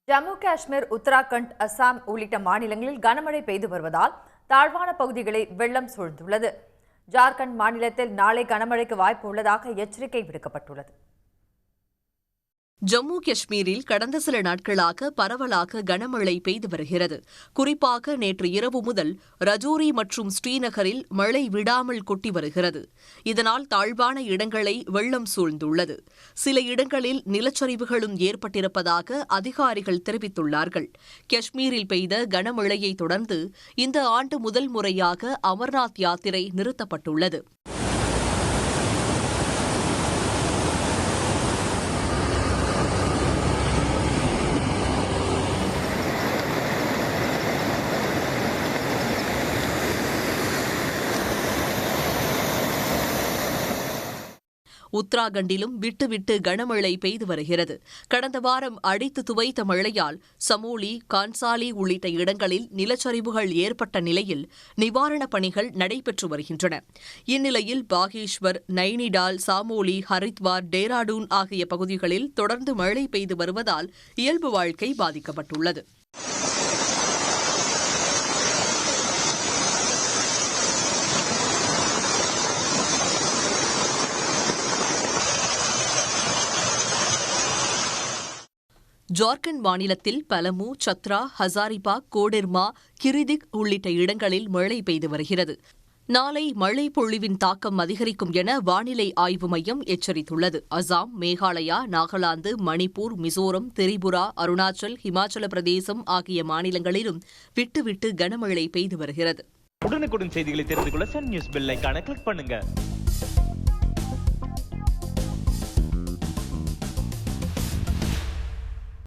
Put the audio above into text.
ஜம்மு காஷ்மீர், உத்தராகண்ட், அசாம் உள்ளிட்ட மாநிலங்களில் கனமழை பெய்து வருவதால் தாழ்வான பகுதிகளில் வெள்ளம் சூழ்ந்துள்ளது. ஜார்க்கண்ட் மாநிலத்தில் நாளை கனமழைக்கு வாய்ப்பு உள்ளதாக எச்சரிக்கை விடுக்கப்பட்டுள்ளது. ஜம்மு காஷ்மீரில் கடந்த சில நாட்களாக பரவலாக கனமழை பெய்து வருகிறது. குறிப்பாக நேற்று இரவு முதல் ரஜோரி மற்றும் ஸ்ரீநகரில் மழை விடாமல் கொட்டி வருகிறது. இதனால் தாழ்வான இடங்களை வெள்ளம் சூழ்ந்துள்ளது. சில இடங்களில் நிலச்சரிவுகளும் ஏற்பட்டிருப்பதாக அதிகாரிகள் தெரிவித்துள்ளார்கள். காஷ்மீரில் பெய்த கனமழையை தொடர்ந்து இந்த ஆண்டு முதல் முறையாக அமர்நாத் யாத்திரை நிறுத்தப்பட்டுள்ளது. உத்தராகண்டிலும் விட்டுவிட்டு கனமழை பெய்து வருகிறது. கடந்த வாரம் அடித்து துவைத்த மழையால் சமோலி, கான்சாலி உள்ளிட்ட இடங்களில் நிலச்சரிவுகள் ஏற்பட்ட நிலையில் நிவாரணப் பணிகள் நடைபெற்று வருகின்றன. இந்நிலையில் பாகேஷ்வர், நைனிடால், சாமோலி, ஹரித்வார், டேராடூன் ஆகிய பகுதிகளில் தொடர்ந்து மழை பெய்து வருவதால் இயல்பு வாழ்க்கை பாதிக்கப்பட்டுள்ளது. ஜார்க்கண்ட் மாநிலத்தில் பலமு, சத்ரா, ஹசாரிபாக், கோடெர்மா, கிரிதிக் உள்ளிட்ட இடங்களில் மழை பெய்து வருகிறது. நாளை மழை பொழிவின் தாக்கம் அதிகரிக்கும் என வானிலை ஆய்வு மையம் எச்சரித்துள்ளது. அசாம், மேகாலயா, நாகாலாந்து, மணிப்பூர், மிசோரம், திரிபுரா, அருணாச்சல், ஹிமாச்சல பிரதேசம் ஆகிய மாநிலங்களிலும் விட்டுவிட்டு கனமழை பெய்து வருகிறது. உடனுக்குடன் செய்திகளை தெரிந்து கொள்ள சன் நியூஸ் பெல் ஐகானை கிளிக் பண்ணுங்க.